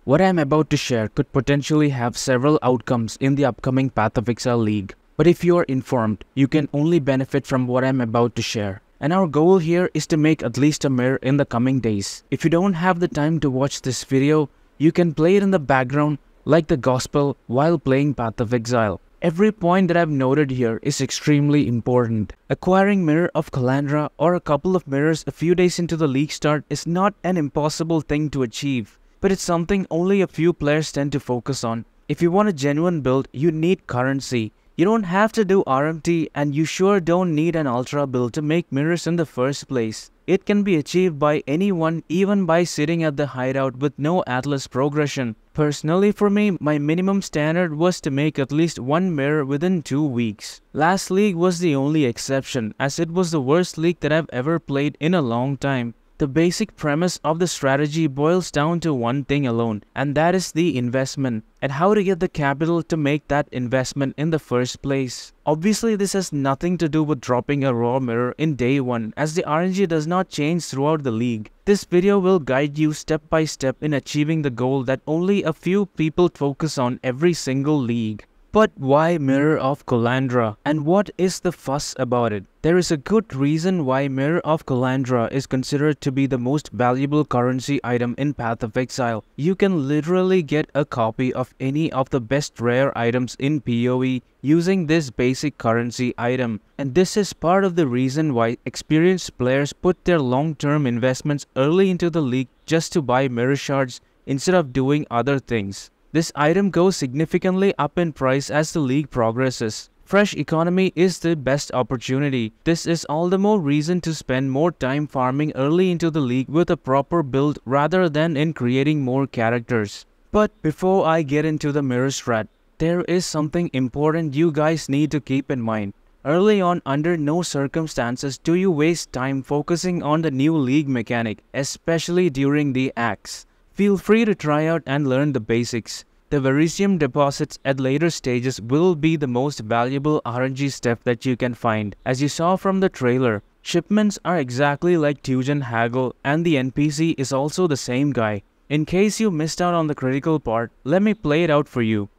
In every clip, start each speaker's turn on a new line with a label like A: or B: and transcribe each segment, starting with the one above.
A: What I am about to share could potentially have several outcomes in the upcoming Path of Exile League. But if you are informed, you can only benefit from what I am about to share. And our goal here is to make at least a mirror in the coming days. If you don't have the time to watch this video, you can play it in the background like the gospel while playing Path of Exile. Every point that I've noted here is extremely important. Acquiring Mirror of Kalandra or a couple of mirrors a few days into the league start is not an impossible thing to achieve, but it's something only a few players tend to focus on. If you want a genuine build, you need currency. You don't have to do RMT, and you sure don't need an Ultra build to make mirrors in the first place. It can be achieved by anyone, even by sitting at the hideout with no Atlas progression. Personally for me, my minimum standard was to make at least one mirror within 2 weeks. Last league was the only exception, as it was the worst league that I've ever played in a long time. The basic premise of the strategy boils down to one thing alone, and that is the investment, and how to get the capital to make that investment in the first place. Obviously, this has nothing to do with dropping a raw mirror in day 1, as the RNG does not change throughout the league. This video will guide you step by step in achieving the goal that only a few people focus on every single league. But why Mirror of Kalandra, and what is the fuss about it? There is a good reason why Mirror of Kalandra is considered to be the most valuable currency item in Path of Exile. You can literally get a copy of any of the best rare items in PoE using this basic currency item. And this is part of the reason why experienced players put their long-term investments early into the league just to buy mirror shards instead of doing other things. This item goes significantly up in price as the league progresses. Fresh economy is the best opportunity. This is all the more reason to spend more time farming early into the league with a proper build rather than in creating more characters. But before I get into the mirror strat, there is something important you guys need to keep in mind. Early on, under no circumstances do you waste time focusing on the new league mechanic, especially during the Axe. Feel free to try out and learn the basics. The Verisium deposits at later stages will be the most valuable RNG stuff that you can find. As you saw from the trailer, shipments are exactly like Tujen Hagel, and the NPC is also the same guy. In case you missed out on the critical part, let me play it out for you.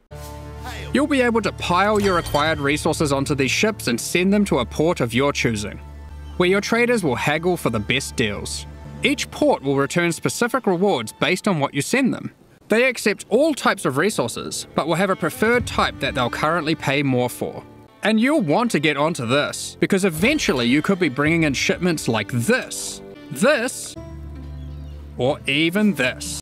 B: You'll be able to pile your acquired resources onto these ships and send them to a port of your choosing, where your traders will haggle for the best deals. Each port will return specific rewards based on what you send them. They accept all types of resources, but will have a preferred type that they'll currently pay more for. And you'll want to get onto this, because eventually you could be bringing in shipments like this, or even this.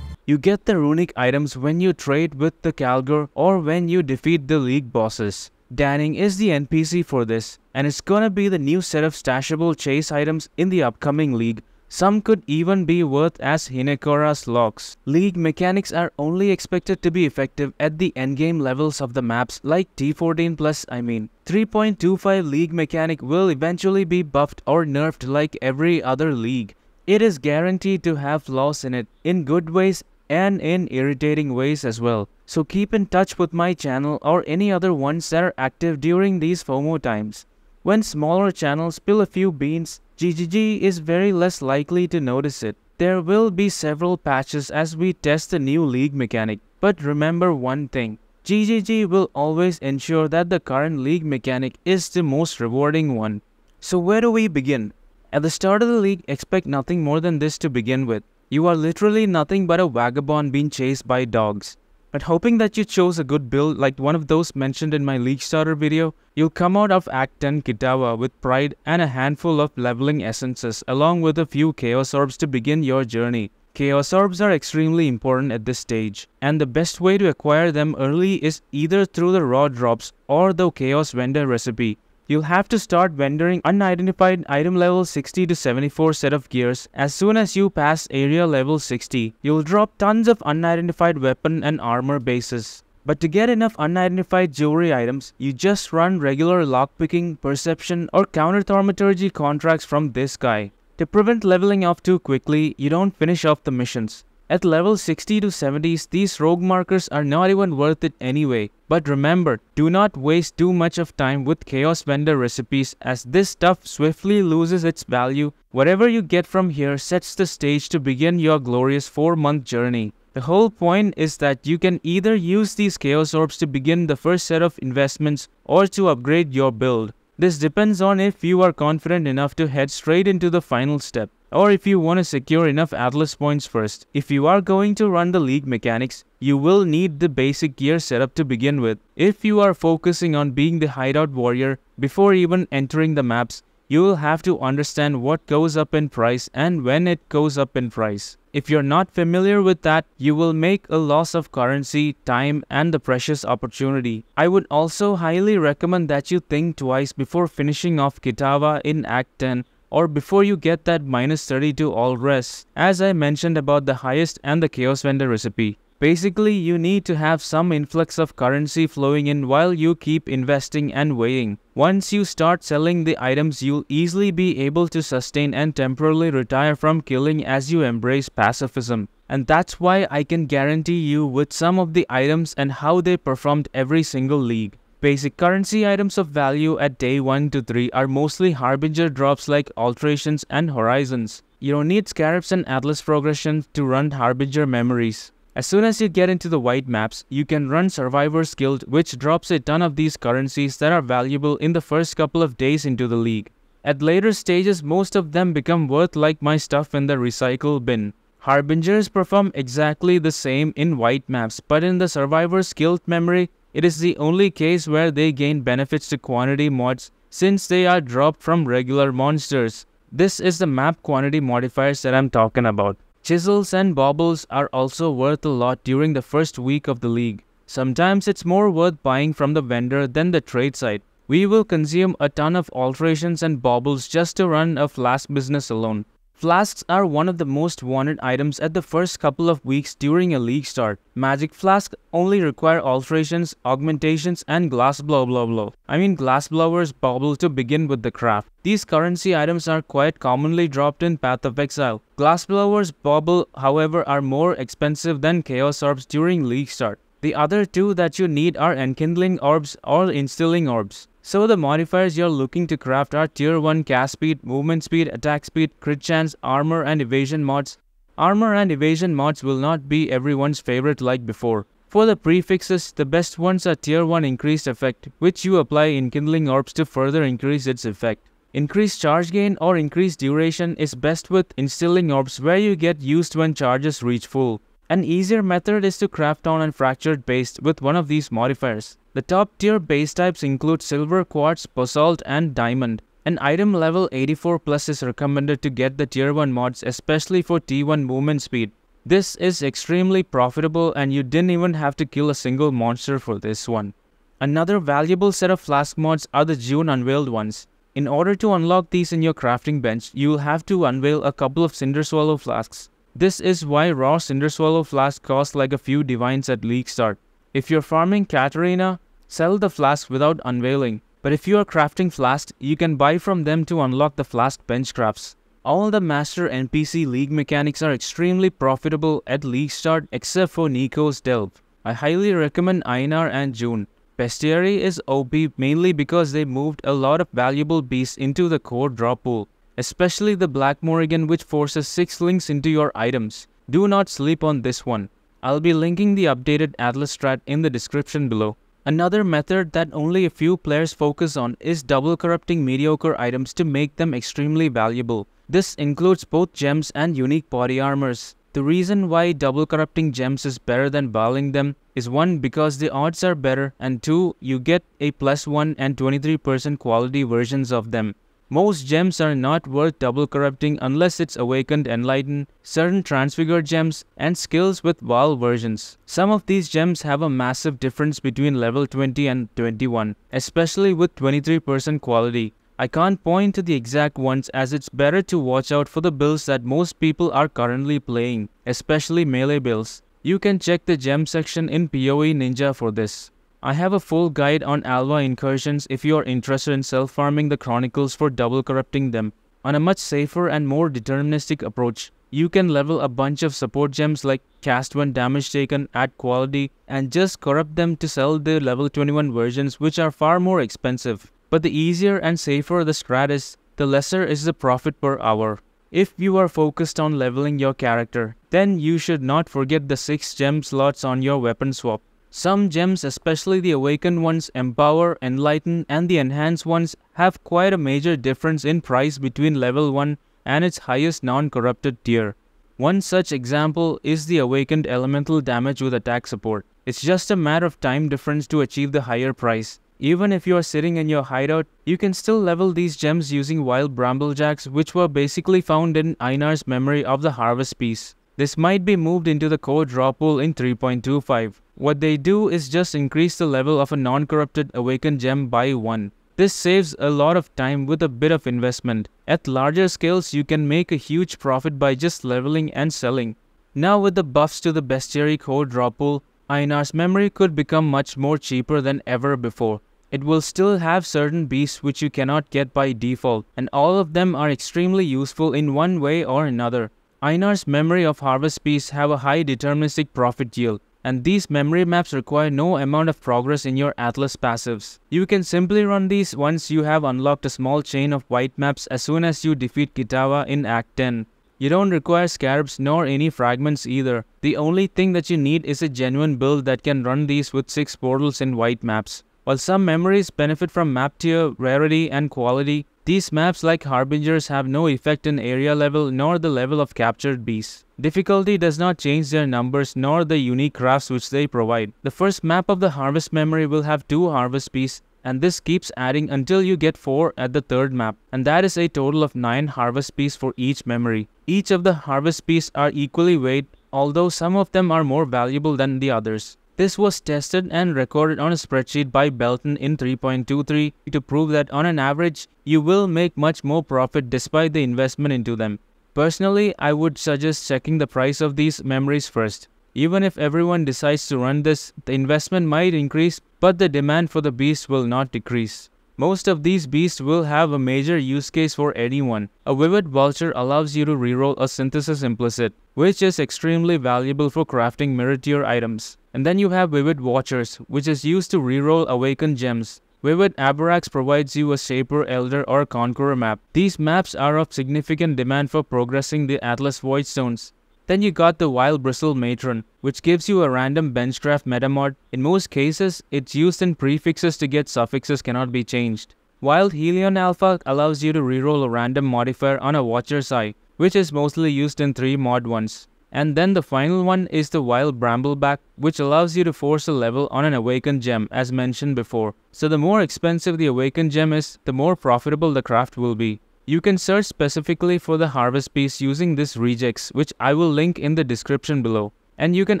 A: You get the runic items when you trade with the Kalgur or when you defeat the league bosses. Danning is the NPC for this, and it's gonna be the new set of stashable chase items in the upcoming league. Some could even be worth as Hinekora's locks. League mechanics are only expected to be effective at the endgame levels of the maps like T14+. 3.25 league mechanic will eventually be buffed or nerfed like every other league. It is guaranteed to have flaws in it, in good ways and in irritating ways as well. So keep in touch with my channel or any other ones that are active during these FOMO times. When smaller channels spill a few beans, GGG is very less likely to notice it. There will be several patches as we test the new league mechanic, but remember one thing, GGG will always ensure that the current league mechanic is the most rewarding one. So where do we begin? At the start of the league, expect nothing more than this to begin with. You are literally nothing but a vagabond being chased by dogs. But hoping that you chose a good build like one of those mentioned in my league starter video, you'll come out of Act 10 Kitawa with pride and a handful of leveling essences along with a few Chaos Orbs to begin your journey. Chaos Orbs are extremely important at this stage, and the best way to acquire them early is either through the raw drops or the Chaos Vendor recipe. You'll have to start vendoring unidentified item level 60 to 74 set of gears. As soon as you pass area level 60, you'll drop tons of unidentified weapon and armor bases. But to get enough unidentified jewelry items, you just run regular lockpicking, perception or counter thaumaturgy contracts from this guy. To prevent leveling off too quickly, you don't finish off the missions. At level 60 to 70s, these rogue markers are not even worth it anyway. But remember, do not waste too much of time with Chaos Vendor recipes, as this stuff swiftly loses its value. Whatever you get from here sets the stage to begin your glorious 4-month journey. The whole point is that you can either use these Chaos Orbs to begin the first set of investments or to upgrade your build. This depends on if you are confident enough to head straight into the final step, or if you want to secure enough Atlas points first. If you are going to run the league mechanics, you will need the basic gear setup to begin with. If you are focusing on being the hideout warrior before even entering the maps, you will have to understand what goes up in price and when it goes up in price. If you're not familiar with that, you will make a loss of currency, time, and the precious opportunity. I would also highly recommend that you think twice before finishing off Kitava in Act 10, or before you get that -30 to all res, as I mentioned about the highest and the Chaos Vendor recipe. Basically, you need to have some influx of currency flowing in while you keep investing and weighing. Once you start selling the items, you'll easily be able to sustain and temporarily retire from killing as you embrace pacifism. And that's why I can guarantee you with some of the items and how they performed every single league. Basic currency items of value at day 1 to 3 are mostly Harbinger drops like Alterations and Horizons. You don't need Scarabs and Atlas progression to run Harbinger memories. As soon as you get into the white maps, you can run Survivor's Guild, which drops a ton of these currencies that are valuable in the first couple of days into the league. At later stages, most of them become worth like my stuff in the recycle bin. Harbingers perform exactly the same in white maps, but in the Survivor's Guild memory, it is the only case where they gain benefits to quantity mods since they are dropped from regular monsters. This is the map quantity modifiers that I'm talking about. Chisels and baubles are also worth a lot during the first week of the league. Sometimes it's more worth buying from the vendor than the trade site. We will consume a ton of alterations and baubles just to run a flask business alone. Flasks are one of the most wanted items at the first couple of weeks during a league start. Magic flasks only require alterations, augmentations, and glassblower's bauble to begin with the craft. These currency items are quite commonly dropped in Path of Exile. Glassblower's bauble, however, are more expensive than Chaos Orbs during league start. The other two that you need are Enkindling Orbs or Instilling Orbs. So the modifiers you're looking to craft are Tier 1 cast speed, movement speed, attack speed, crit chance, armor and evasion mods. Armor and evasion mods will not be everyone's favorite like before. For the prefixes, the best ones are Tier 1 increased effect, which you apply Enkindling Orbs to further increase its effect. Increased charge gain or increased duration is best with Instilling Orbs, where you get used when charges reach full. An easier method is to craft on and fractured base with one of these modifiers. The top tier base types include silver, quartz, basalt, and diamond. An item level 84 plus is recommended to get the tier 1 mods, especially for T1 movement speed. This is extremely profitable and you didn't even have to kill a single monster for this one. Another valuable set of flask mods are the June unveiled ones. In order to unlock these in your crafting bench, you will have to unveil a couple of Cinder Swallow flasks. This is why raw Cinder Swallow flask cost like a few divines at league start. If you're farming Katarina, sell the flask without unveiling. But if you are crafting flasks, you can buy from them to unlock the flask bench crafts. All the master NPC league mechanics are extremely profitable at league start except for Nico's Delve. I highly recommend Einar and June. Bestiary is OP mainly because they moved a lot of valuable beasts into the core drop pool. Especially the Black Morrigan, which forces 6 links into your items. Do not sleep on this one. I'll be linking the updated Atlas strat in the description below. Another method that only a few players focus on is double corrupting mediocre items to make them extremely valuable. This includes both gems and unique body armors. The reason why double corrupting gems is better than balling them is 1. Because the odds are better, and 2. You get a +1 and 23% quality versions of them. Most gems are not worth double corrupting unless it's Awakened Enlighten, certain Transfigured gems, and skills with Val versions. Some of these gems have a massive difference between level 20 and 21, especially with 23% quality. I can't point to the exact ones as it's better to watch out for the builds that most people are currently playing, especially melee builds. You can check the gem section in PoE Ninja for this. I have a full guide on Alva incursions if you are interested in self-farming the Chronicles for double corrupting them. On a much safer and more deterministic approach, you can level a bunch of support gems like cast when damage taken, add quality, and just corrupt them to sell the level 21 versions, which are far more expensive. But the easier and safer the strat is, the lesser is the profit per hour. If you are focused on leveling your character, then you should not forget the 6 gem slots on your weapon swap. Some gems, especially the awakened ones, empower, enlighten, and the enhanced ones have quite a major difference in price between level 1 and its highest non-corrupted tier. One such example is the awakened elemental damage with attack support. It's just a matter of time difference to achieve the higher price. Even if you are sitting in your hideout, you can still level these gems using wild bramblejacks, which were basically found in Einar's memory of the harvest piece. This might be moved into the core draw pool in 3.25. What they do is just increase the level of a non-corrupted awakened gem by 1. This saves a lot of time with a bit of investment. At larger scales, you can make a huge profit by just leveling and selling. Now with the buffs to the bestiary core draw pool, Einar's memory could become much more cheaper than ever before. It will still have certain beasts which you cannot get by default, and all of them are extremely useful in one way or another. Einar's memory of harvest beasts have a high deterministic profit yield, and these memory maps require no amount of progress in your Atlas passives. You can simply run these once you have unlocked a small chain of white maps as soon as you defeat Kitawa in Act 10. You don't require scarabs nor any fragments either. The only thing that you need is a genuine build that can run these with 6 portals in white maps. While some memories benefit from map tier, rarity, and quality, these maps like Harbingers have no effect in area level nor the level of captured beasts. Difficulty does not change their numbers nor the unique crafts which they provide. The first map of the harvest memory will have 2 harvest beasts, and this keeps adding until you get 4 at the third map, and that is a total of 9 harvest beasts for each memory. Each of the harvest beasts are equally weighed, although some of them are more valuable than the others. This was tested and recorded on a spreadsheet by Belton in 3.23 to prove that on an average, you will make much more profit despite the investment into them. Personally, I would suggest checking the price of these memories first. Even if everyone decides to run this, the investment might increase, but the demand for the beasts will not decrease. Most of these beasts will have a major use case for anyone. A Vivid Vulture allows you to reroll a Synthesis Implicit, which is extremely valuable for crafting mirror tier items. And then you have Vivid Watchers, which is used to reroll awakened gems. Vivid Aberrax provides you a Shaper, Elder, or Conqueror map. These maps are of significant demand for progressing the Atlas Voidstones. Then you got the Wild Bristle Matron, which gives you a random benchcraft metamod. In most cases, it's used in prefixes to get suffixes cannot be changed. Wild Helion Alpha allows you to reroll a random modifier on a Watcher's Eye, which is mostly used in 3 mod ones. And then the final one is the Wild Brambleback, which allows you to force a level on an awakened gem as mentioned before. So the more expensive the awakened gem is, the more profitable the craft will be. You can search specifically for the harvest piece using this regex, which I will link in the description below. And you can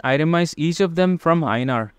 A: itemize each of them from Einar.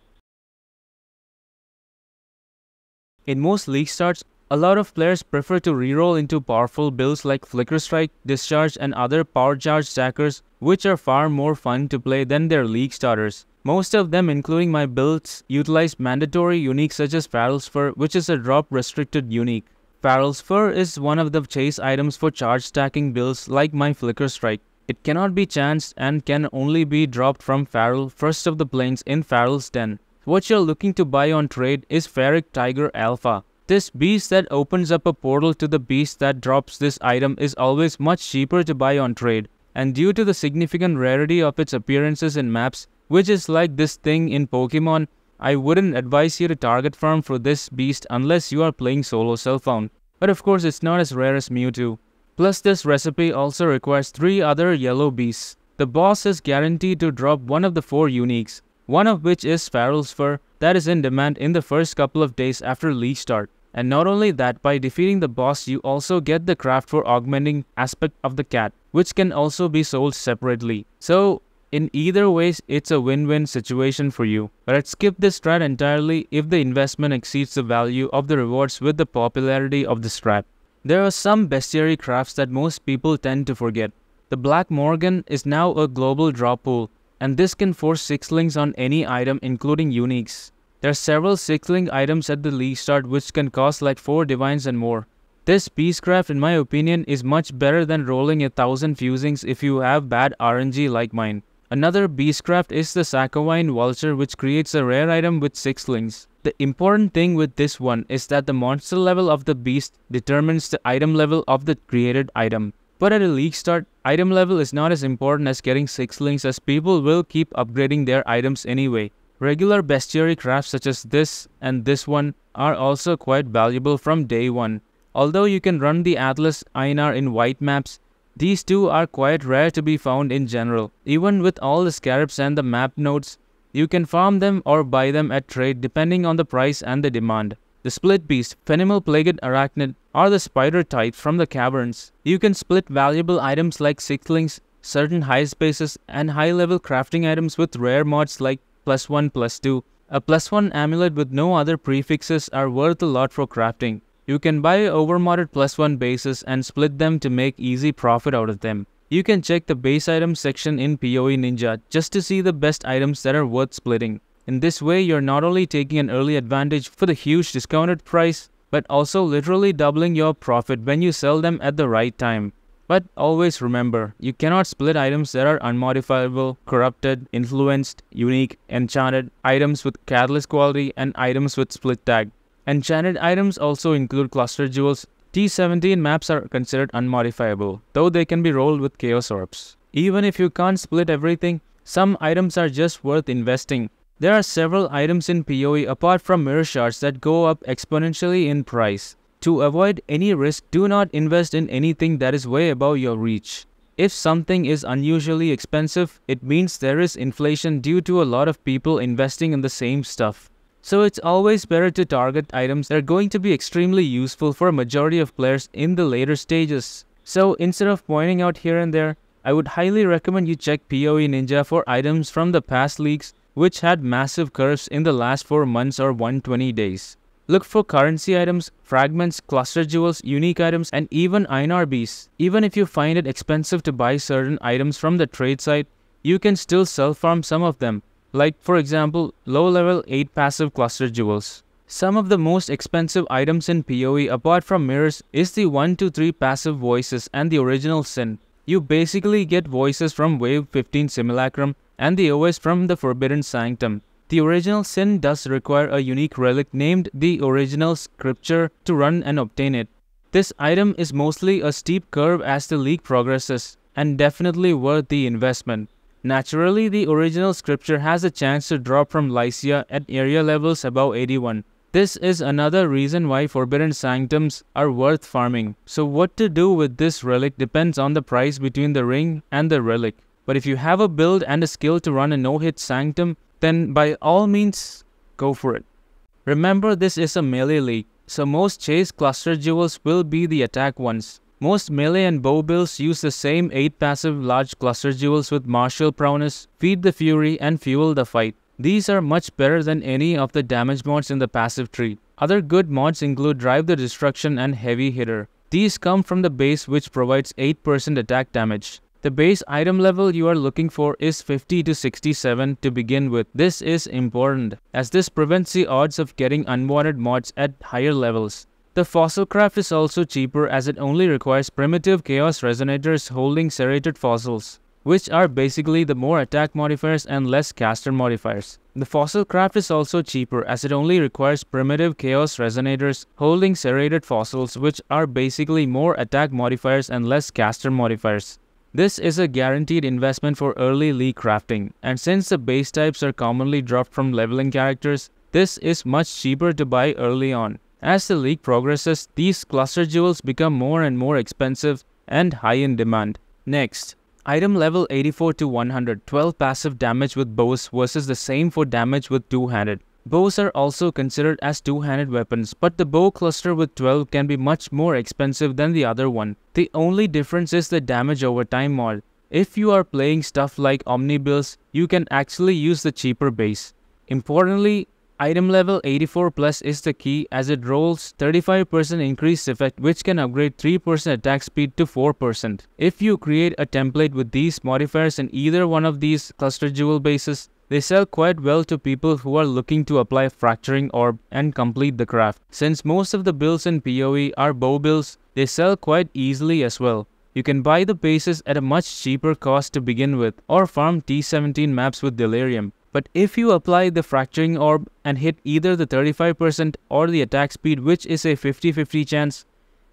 A: In most league starts, a lot of players prefer to reroll into powerful builds like Flicker Strike, Discharge, and other power charge stackers, which are far more fun to play than their league starters. Most of them, including my builds, utilize mandatory uniques such as Farrell's Fur, which is a drop restricted unique. Farrell's Fur is one of the chase items for charge stacking builds like my Flicker Strike. It cannot be chanced and can only be dropped from Farrell, First of the Plains in Farrell's Den. What you're looking to buy on trade is Ferric Tiger Alpha. This beast that opens up a portal to the beast that drops this item is always much cheaper to buy on trade, and due to the significant rarity of its appearances in maps, which is like this thing in Pokemon, I wouldn't advise you to target farm for this beast unless you are playing solo self-found. But of course it's not as rare as Mewtwo. Plus this recipe also requires 3 other yellow beasts. The boss is guaranteed to drop one of the 4 uniques, one of which is Farrell's Fur that is in demand in the first couple of days after league start. And not only that, by defeating the boss you also get the craft for augmenting aspect of the cat, which can also be sold separately. So in either ways, it's a win-win situation for you. But I'd skip this strat entirely if the investment exceeds the value of the rewards with the popularity of the strat. There are some bestiary crafts that most people tend to forget. The Black Morgan is now a global drop pool, and this can force 6 links on any item including uniques. There are several 6-link items at the league start which can cost like 4 divines and more. This Beastcraft in my opinion is much better than rolling 1,000 fusings if you have bad RNG like mine. Another Beastcraft is the Sakowine Vulture, which creates a rare item with 6 links. The important thing with this one is that the monster level of the beast determines the item level of the created item. But at a league start, item level is not as important as getting 6 links, as people will keep upgrading their items anyway. Regular bestiary crafts such as this and this one are also quite valuable from day one. Although you can run the Atlas Einar in white maps, these two are quite rare to be found in general. Even with all the scarabs and the map nodes, you can farm them or buy them at trade depending on the price and the demand. The split beast, Phenimal Plagued Arachnid, are the spider type from the caverns. You can split valuable items like sixlings, certain high spaces, and high level crafting items with rare mods like +1, +2. A +1 amulet with no other prefixes are worth a lot for crafting. You can buy overmodded +1 bases and split them to make easy profit out of them. You can check the base items section in PoE Ninja just to see the best items that are worth splitting. In this way, you're not only taking an early advantage for the huge discounted price, but also literally doubling your profit when you sell them at the right time. But always remember, you cannot split items that are unmodifiable, corrupted, influenced, unique, enchanted, items with catalyst quality, and items with split tag. Enchanted items also include cluster jewels. T17 maps are considered unmodifiable, though they can be rolled with chaos orbs. Even if you can't split everything, some items are just worth investing. There are several items in PoE apart from mirror shards that go up exponentially in price. To avoid any risk, do not invest in anything that is way above your reach. If something is unusually expensive, it means there is inflation due to a lot of people investing in the same stuff. So it's always better to target items that are going to be extremely useful for a majority of players in the later stages. So instead of pointing out here and there, I would highly recommend you check PoE Ninja for items from the past leagues which had massive curves in the last 4 months or 120 days. Look for currency items, fragments, cluster jewels, unique items, and even Einar beasts. Even if you find it expensive to buy certain items from the trade site, you can still self-farm some of them. Like, for example, low-level 8 passive cluster jewels. Some of the most expensive items in PoE apart from mirrors is the 1 to 3 passive voices and the original sin. You basically get voices from Wave 15 Simulacrum and the OS from the Forbidden Sanctum. The original sin does require a unique relic named the Original Scripture to run and obtain it. This item is mostly a steep curve as the league progresses, and definitely worth the investment. Naturally, the Original Scripture has a chance to drop from Lycia at area levels above 81. This is another reason why Forbidden Sanctums are worth farming. So what to do with this relic depends on the price between the ring and the relic. But if you have a build and a skill to run a no-hit Sanctum, then by all means, go for it. Remember, this is a melee league, so most chase cluster jewels will be the attack ones. Most melee and bow builds use the same 8 passive large cluster jewels with martial prowess, feed the fury, and fuel the fight. These are much better than any of the damage mods in the passive tree. Other good mods include Drive the Destruction and Heavy Hitter. These come from the base, which provides 8% attack damage. The base item level you are looking for is 50 to 67 to begin with. This is important, as this prevents the odds of getting unwanted mods at higher levels. The Fossil Craft is also cheaper as it only requires primitive Chaos Resonators holding serrated fossils, which are basically the more attack modifiers and less caster modifiers. The Fossil Craft is also cheaper as it only requires primitive Chaos Resonators holding serrated fossils, which are basically more attack modifiers and less caster modifiers. This is a guaranteed investment for early league crafting, and since the base types are commonly dropped from leveling characters, this is much cheaper to buy early on. As the league progresses, these cluster jewels become more and more expensive and high in demand. Next, item level 84 to 100, 12 passive damage with bows versus the same for damage with two-handed. Bows are also considered as two-handed weapons, but the bow cluster with 12 can be much more expensive than the other one. The only difference is the damage over time mod. If you are playing stuff like Omni builds, you can actually use the cheaper base. Importantly, Item level 84 plus is the key as it rolls 35% increased effect which can upgrade 3% attack speed to 4%. If you create a template with these modifiers in either one of these cluster jewel bases, they sell quite well to people who are looking to apply Fracturing Orb and complete the craft. Since most of the builds in PoE are bow builds, they sell quite easily as well. You can buy the bases at a much cheaper cost to begin with or farm T17 maps with Delirium. But if you apply the Fracturing Orb and hit either the 35% or the attack speed, which is a 50-50 chance,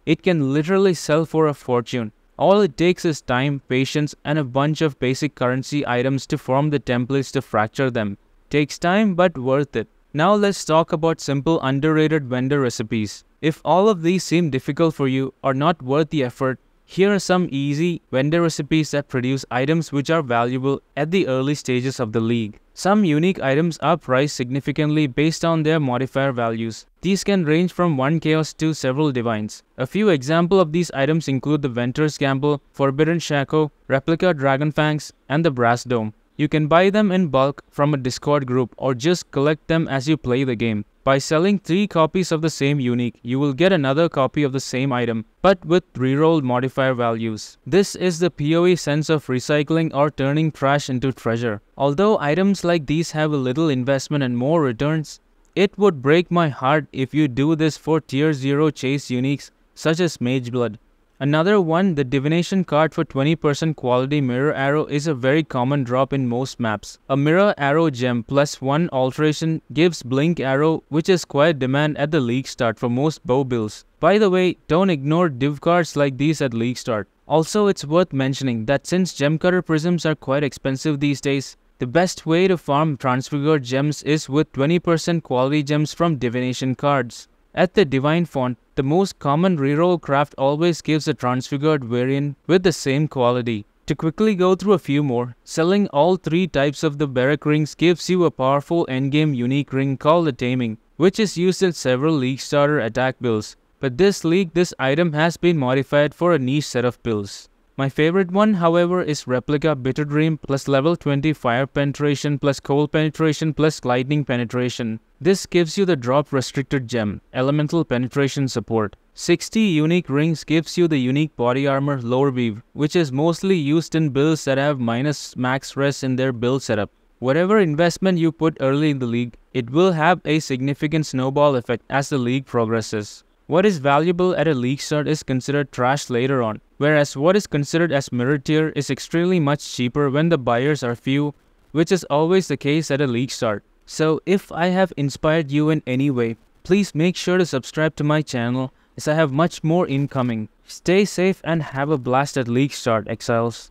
A: it can literally sell for a fortune. All it takes is time, patience, and a bunch of basic currency items to form the templates to fracture them. Takes time but worth it. Now let's talk about simple underrated vendor recipes. If all of these seem difficult for you or not worth the effort, here are some easy vendor recipes that produce items which are valuable at the early stages of the league. Some unique items are priced significantly based on their modifier values. These can range from 1 chaos to several divines. A few examples of these items include the Ventur's Gamble, Forbidden Shaco, Replica Dragonfangs, and the Brass Dome. You can buy them in bulk from a Discord group or just collect them as you play the game. By selling 3 copies of the same unique, you will get another copy of the same item, but with rerolled modifier values. This is the PoE sense of recycling or turning trash into treasure. Although items like these have a little investment and more returns, it would break my heart if you do this for tier 0 chase uniques such as Mageblood. Another one, the Divination card for 20% quality Mirror Arrow is a very common drop in most maps. A Mirror Arrow gem plus 1 alteration gives Blink Arrow, which is quite demand at the league start for most bow builds. By the way, don't ignore div cards like these at league start. Also, it's worth mentioning that since Gem Cutter Prisms are quite expensive these days, the best way to farm Transfigured gems is with 20% quality gems from Divination cards. At the Divine font, the most common reroll craft always gives a Transfigured variant with the same quality. To quickly go through a few more, selling all 3 types of the Berserk rings gives you a powerful endgame unique ring called the Taming, which is used in several league starter attack builds. But this league, this item has been modified for a niche set of builds. My favorite one, however, is Replica Bitter Dream plus level 20 Fire Penetration plus Cold Penetration plus Lightning Penetration. This gives you the drop restricted gem, Elemental Penetration support. 60 unique rings gives you the unique body armor Lore Weave, which is mostly used in builds that have minus max res in their build setup. Whatever investment you put early in the league, it will have a significant snowball effect as the league progresses. What is valuable at a league start is considered trash later on, whereas what is considered as mirror tier is extremely much cheaper when the buyers are few, which is always the case at a league start. So if I have inspired you in any way, please make sure to subscribe to my channel as I have much more incoming. Stay safe and have a blast at league start, Exiles.